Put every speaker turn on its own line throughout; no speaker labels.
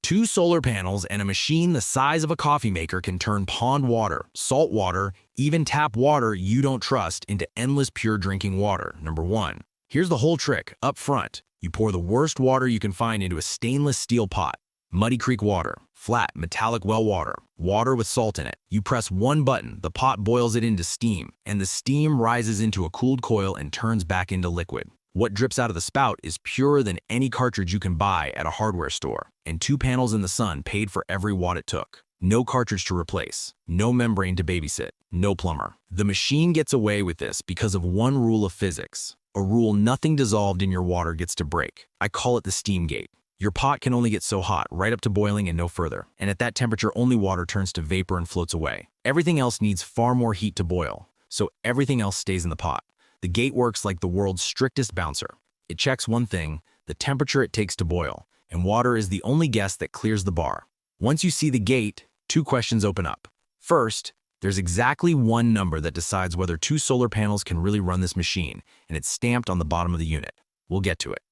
2 solar panels and a machine the size of a coffee maker can turn pond water, salt water, even tap water you don't trust into endless pure drinking water. Number 1. Here's the whole trick. Up front, you pour the worst water you can find into a stainless steel pot. Muddy Creek water, flat, metallic well water, water with salt in it. You press one button, the pot boils it into steam, and the steam rises into a cooled coil and turns back into liquid. What drips out of the spout is purer than any cartridge you can buy at a hardware store, and 2 panels in the sun paid for every watt it took. No cartridge to replace, no membrane to babysit, no plumber. The machine gets away with this because of one rule of physics, a rule nothing dissolved in your water gets to break. I call it the steam gate. Your pot can only get so hot, right up to boiling and no further, and at that temperature only water turns to vapor and floats away. Everything else needs far more heat to boil, so everything else stays in the pot. The gate works like the world's strictest bouncer. It checks one thing, the temperature it takes to boil, and water is the only guess that clears the bar. Once you see the gate, 2 questions open up. First, there's exactly one number that decides whether 2 solar panels can really run this machine, and it's stamped on the bottom of the unit. We'll get to it.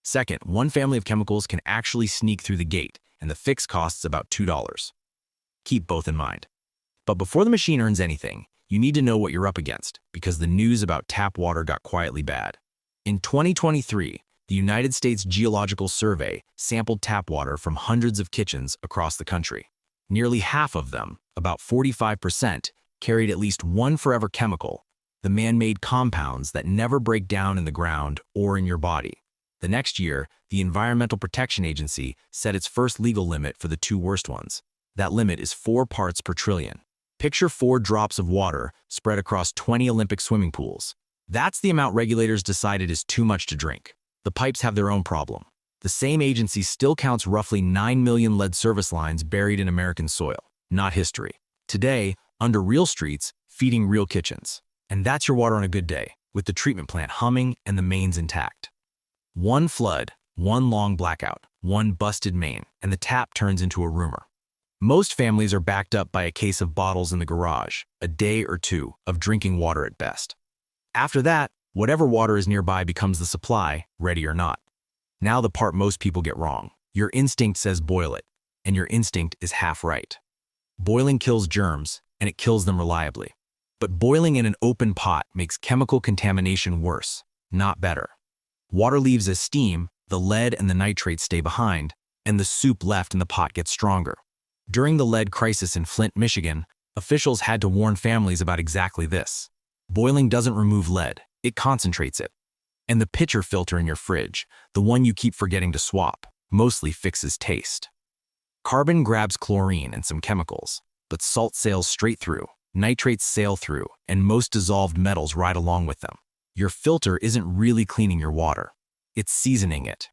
Second, one family of chemicals can actually sneak through the gate, and the fix costs about $2. Keep both in mind. But before the machine earns anything, you need to know what you're up against, because the news about tap water got quietly bad. In 2023, the United States Geological Survey sampled tap water from hundreds of kitchens across the country. Nearly half of them, about 45%, carried at least one forever chemical, the man-made compounds that never break down in the ground or in your body. The next year, the Environmental Protection Agency set its first legal limit for the 2 worst ones. That limit is 4 parts per trillion. Picture 4 drops of water spread across 20 Olympic swimming pools. That's the amount regulators decided is too much to drink. The pipes have their own problem. The same agency still counts roughly 9 million lead service lines buried in American soil, not history. Today, under real streets, feeding real kitchens. And that's your water on a good day, with the treatment plant humming and the mains intact. One flood, one long blackout, one busted main, and the tap turns into a rumor. Most families are backed up by a case of bottles in the garage, a day or 2 of drinking water at best. After that, whatever water is nearby becomes the supply, ready or not. Now the part most people get wrong. Your instinct says boil it, and your instinct is half right. Boiling kills germs, and it kills them reliably. But boiling in an open pot makes chemical contamination worse, not better. Water leaves as steam, the lead and the nitrates stay behind, and the soup left in the pot gets stronger. During the lead crisis in Flint, Michigan, officials had to warn families about exactly this. Boiling doesn't remove lead, it concentrates it. And the pitcher filter in your fridge, the one you keep forgetting to swap, mostly fixes taste. Carbon grabs chlorine and some chemicals, but salt sails straight through, nitrates sail through, and most dissolved metals ride along with them. Your filter isn't really cleaning your water. It's seasoning it.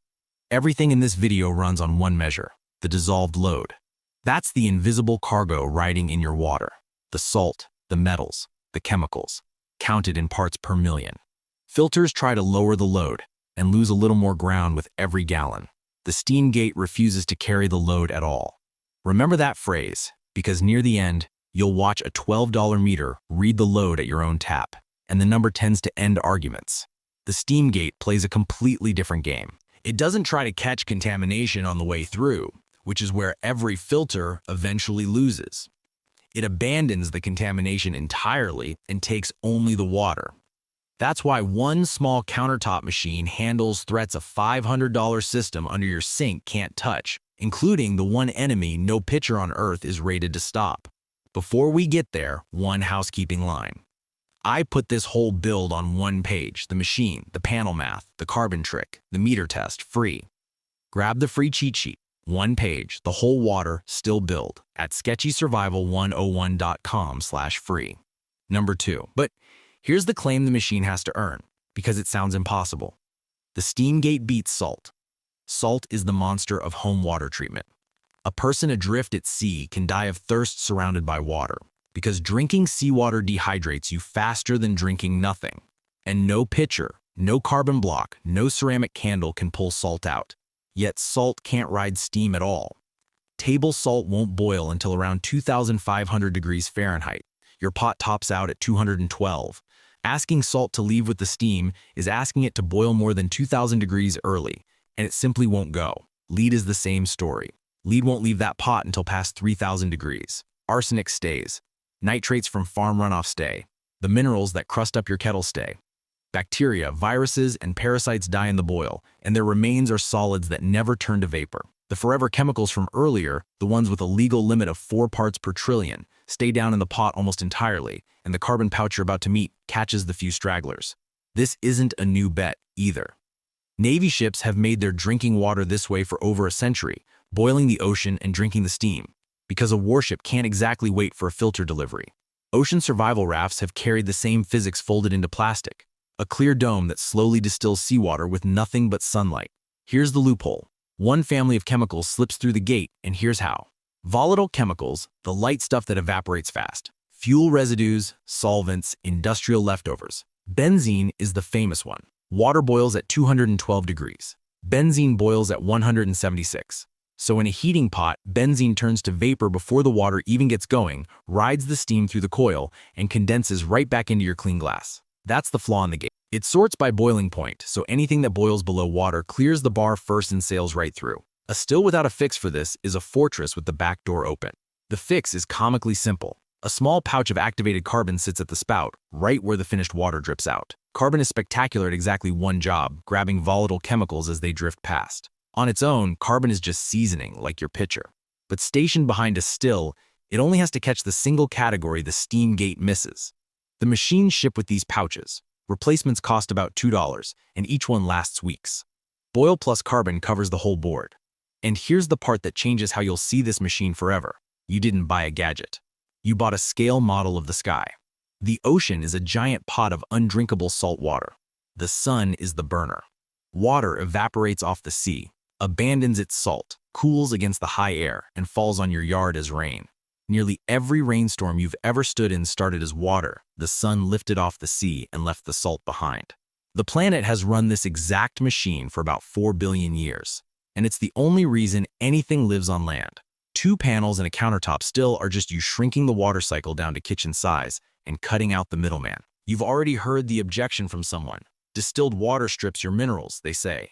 Everything in this video runs on one measure, the dissolved load. That's the invisible cargo riding in your water. The salt, the metals, the chemicals, counted in parts per million. Filters try to lower the load and lose a little more ground with every gallon. The steam gate refuses to carry the load at all. Remember that phrase, because near the end, you'll watch a $12 meter read the load at your own tap, and the number tends to end arguments. The steam gate plays a completely different game. It doesn't try to catch contamination on the way through, which is where every filter eventually loses. It abandons the contamination entirely and takes only the water. That's why one small countertop machine handles threats a $500 system under your sink can't touch, including the one enemy no pitcher on earth is rated to stop. Before we get there, one housekeeping line. I put this whole build on one page, the machine, the panel math, the carbon trick, the meter test, free. Grab the free cheat sheet, one page, the whole water, still build, at sketchysurvival101.com/free. Number 2. But here's the claim the machine has to earn, because it sounds impossible. The steam gate beats salt. Salt is the monster of home water treatment. A person adrift at sea can die of thirst surrounded by water, because drinking seawater dehydrates you faster than drinking nothing. And no pitcher, no carbon block, no ceramic candle can pull salt out. Yet salt can't ride steam at all. Table salt won't boil until around 2,500 degrees Fahrenheit. Your pot tops out at 212. Asking salt to leave with the steam is asking it to boil more than 2,000 degrees early, and it simply won't go. Lead is the same story. Lead won't leave that pot until past 3,000 degrees. Arsenic stays. Nitrates from farm runoff stay. The minerals that crust up your kettle stay. Bacteria, viruses, and parasites die in the boil, and their remains are solids that never turn to vapor. The forever chemicals from earlier, the ones with a legal limit of 4 parts per trillion, stay down in the pot almost entirely, and the carbon pouch you're about to meet catches the few stragglers. This isn't a new bet, either. Navy ships have made their drinking water this way for over a century, boiling the ocean and drinking the steam, because a warship can't exactly wait for a filter delivery. Ocean survival rafts have carried the same physics folded into plastic, a clear dome that slowly distills seawater with nothing but sunlight. Here's the loophole. One family of chemicals slips through the gate, and here's how. Volatile chemicals, the light stuff that evaporates fast. Fuel residues, solvents, industrial leftovers. Benzene is the famous one. Water boils at 212 degrees. Benzene boils at 176. So in a heating pot, benzene turns to vapor before the water even gets going, rides the steam through the coil, and condenses right back into your clean glass. That's the flaw in the gate. It sorts by boiling point, so anything that boils below water clears the bar first and sails right through. A still without a fix for this is a fortress with the back door open. The fix is comically simple. A small pouch of activated carbon sits at the spout, right where the finished water drips out. Carbon is spectacular at exactly one job, grabbing volatile chemicals as they drift past. On its own, carbon is just seasoning, like your pitcher. But stationed behind a still, it only has to catch the single category the steam gate misses. The machines ship with these pouches. Replacements cost about $2, and each one lasts weeks. Boil plus carbon covers the whole board. And here's the part that changes how you'll see this machine forever. You didn't buy a gadget. You bought a scale model of the sky. The ocean is a giant pot of undrinkable salt water. The sun is the burner. Water evaporates off the sea, abandons its salt, cools against the high air, and falls on your yard as rain. Nearly every rainstorm you've ever stood in started as water. The sun lifted off the sea and left the salt behind. The planet has run this exact machine for about 4 billion years, and it's the only reason anything lives on land. 2 panels and a countertop still are just you shrinking the water cycle down to kitchen size and cutting out the middleman. You've already heard the objection from someone. Distilled water strips your minerals, they say.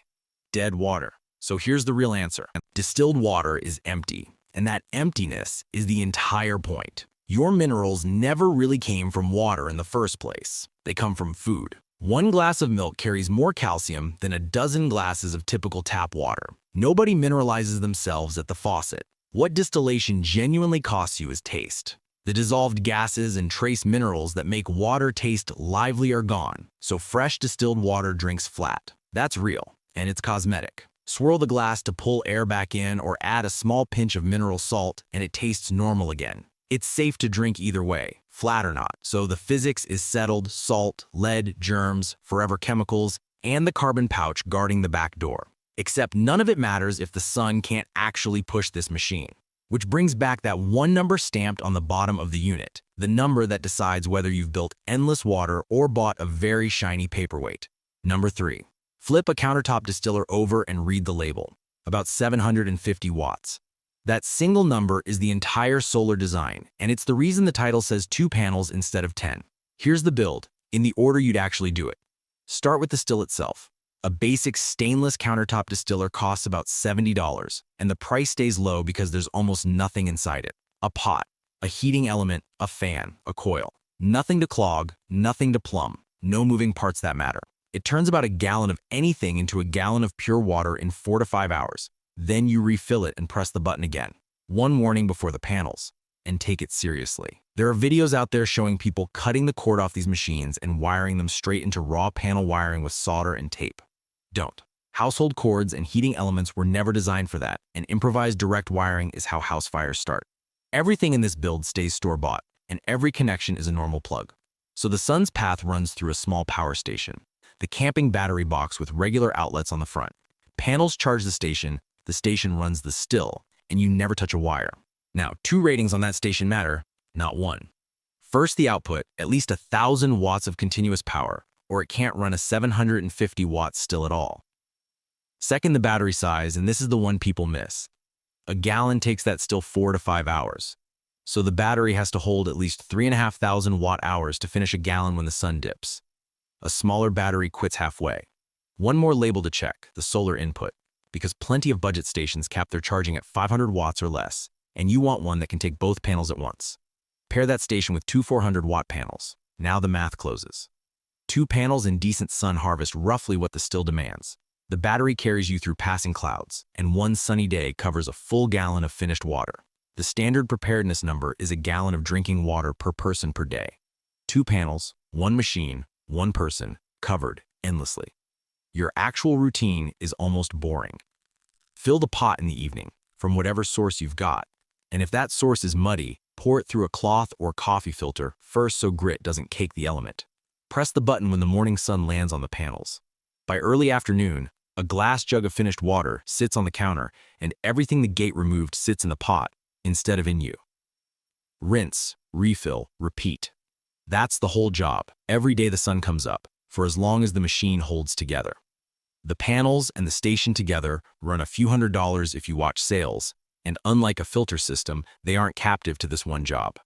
Dead water. So here's the real answer. Distilled water is empty. And that emptiness is the entire point. Your minerals never really came from water in the first place. They come from food. 1 glass of milk carries more calcium than a dozen glasses of typical tap water. Nobody mineralizes themselves at the faucet. What distillation genuinely costs you is taste. The dissolved gases and trace minerals that make water taste lively are gone, so fresh distilled water drinks flat. That's real, and it's cosmetic. Swirl the glass to pull air back in or add a small pinch of mineral salt and it tastes normal again. It's safe to drink either way, flat or not, so the physics is settled: salt, lead, germs, forever chemicals, and the carbon pouch guarding the back door. Except none of it matters if the sun can't actually push this machine. Which brings back that one number stamped on the bottom of the unit, the number that decides whether you've built endless water or bought a very shiny paperweight. Number 3. Flip a countertop distiller over and read the label. About 750 watts. That single number is the entire solar design, and it's the reason the title says 2 panels instead of 10. Here's the build, in the order you'd actually do it. Start with the still itself. A basic stainless countertop distiller costs about $70, and the price stays low because there's almost nothing inside it. A pot, a heating element, a fan, a coil. Nothing to clog, nothing to plumb, no moving parts that matter. It turns about a gallon of anything into a gallon of pure water in 4 to 5 hours. Then you refill it and press the button again. One warning before the panels, and take it seriously. There are videos out there showing people cutting the cord off these machines and wiring them straight into raw panel wiring with solder and tape. Don't. Household cords and heating elements were never designed for that, and improvised direct wiring is how house fires start. Everything in this build stays store-bought, and every connection is a normal plug. So the sun's path runs through a small power station, the camping battery box with regular outlets on the front. Panels charge the station runs the still, and you never touch a wire. Now, 2 ratings on that station matter, not 1. First, the output, at least 1,000 watts of continuous power, or it can't run a 750 watts still at all. Second, the battery size, and this is the one people miss. A gallon takes that still 4 to 5 hours. So the battery has to hold at least 3,500 watt-hours to finish a gallon when the sun dips. A smaller battery quits halfway. One more label to check, the solar input. because plenty of budget stations cap their charging at 500 watts or less, and you want one that can take both panels at once. Pair that station with two 400-watt panels. Now the math closes. 2 panels in decent sun harvest roughly what the still demands. The battery carries you through passing clouds, and one sunny day covers a full gallon of finished water. The standard preparedness number is a gallon of drinking water per person per day. 2 panels, 1 machine, 1 person, covered endlessly. Your actual routine is almost boring. Fill the pot in the evening from whatever source you've got, and if that source is muddy, pour it through a cloth or coffee filter first so grit doesn't cake the element. Press the button when the morning sun lands on the panels. By early afternoon, a glass jug of finished water sits on the counter, and everything the gate removed sits in the pot instead of in you. Rinse, refill, repeat. That's the whole job, every day the sun comes up, for as long as the machine holds together. The panels and the station together run a few $100s if you watch sales, and unlike a filter system, they aren't captive to this one job.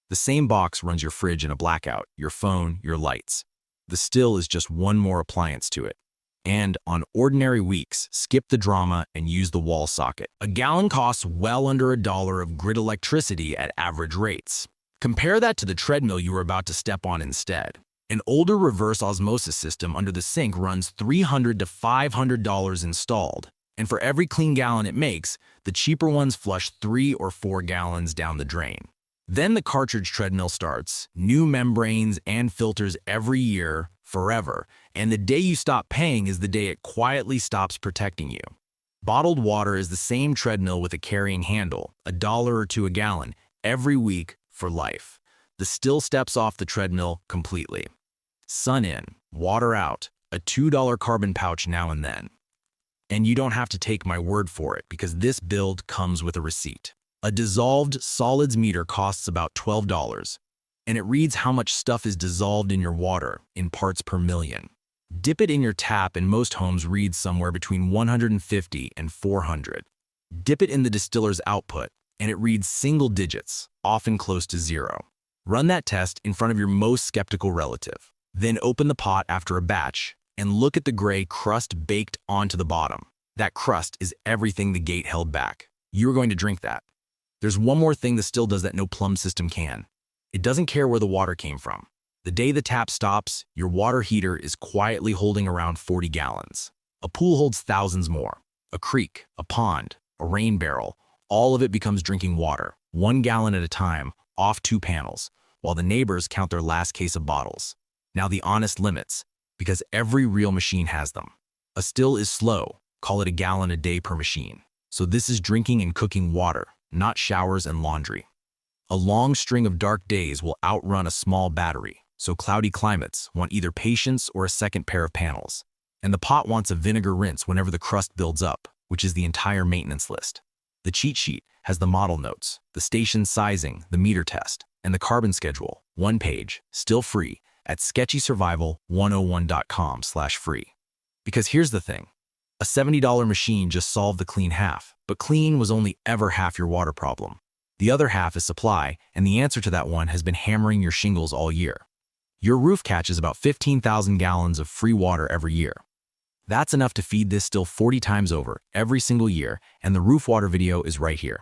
The same box runs your fridge in a blackout, your phone, your lights. The still is just one more appliance to it. And on ordinary weeks, skip the drama and use the wall socket. A gallon costs well under $1 of grid electricity at average rates. Compare that to the treadmill you were about to step on instead. An older reverse osmosis system under the sink runs $300 to $500 installed. And for every clean gallon it makes, the cheaper ones flush 3 or 4 gallons down the drain. Then the cartridge treadmill starts, new membranes and filters every year, forever, and the day you stop paying is the day it quietly stops protecting you. Bottled water is the same treadmill with a carrying handle, $1 or $2 a gallon, every week for life. The still steps off the treadmill completely. Sun in, water out, a $2 carbon pouch now and then. And you don't have to take my word for it because this build comes with a receipt. A dissolved solids meter costs about $12, and it reads how much stuff is dissolved in your water in parts per million. Dip it in your tap and most homes read somewhere between 150 and 400. Dip it in the distiller's output, and it reads single digits, often close to 0. Run that test in front of your most skeptical relative. Then open the pot after a batch and look at the gray crust baked onto the bottom. That crust is everything the gate held back. You're going to drink that. There's one more thing the still does that no plumb system can. It doesn't care where the water came from. The day the tap stops, your water heater is quietly holding around 40 gallons. A pool holds thousands more. A creek, a pond, a rain barrel, all of it becomes drinking water, 1 gallon at a time, off 2 panels, while the neighbors count their last case of bottles. Now the honest limits, because every real machine has them. A still is slow, call it a gallon a day per machine. So this is drinking and cooking water, not showers and laundry. A long string of dark days will outrun a small battery, so cloudy climates want either patience or a second pair of panels. And the pot wants a vinegar rinse whenever the crust builds up, which is the entire maintenance list. The cheat sheet has the model notes, the station sizing, the meter test, and the carbon schedule, 1 page, still free, at sketchysurvival101.com/free. Because here's the thing. A $70 machine just solved the clean half, but clean was only ever half your water problem. The other half is supply, and the answer to that one has been hammering your shingles all year. Your roof catches about 15,000 gallons of free water every year. That's enough to feed this still 40 times over every single year, and the roof water video is right here.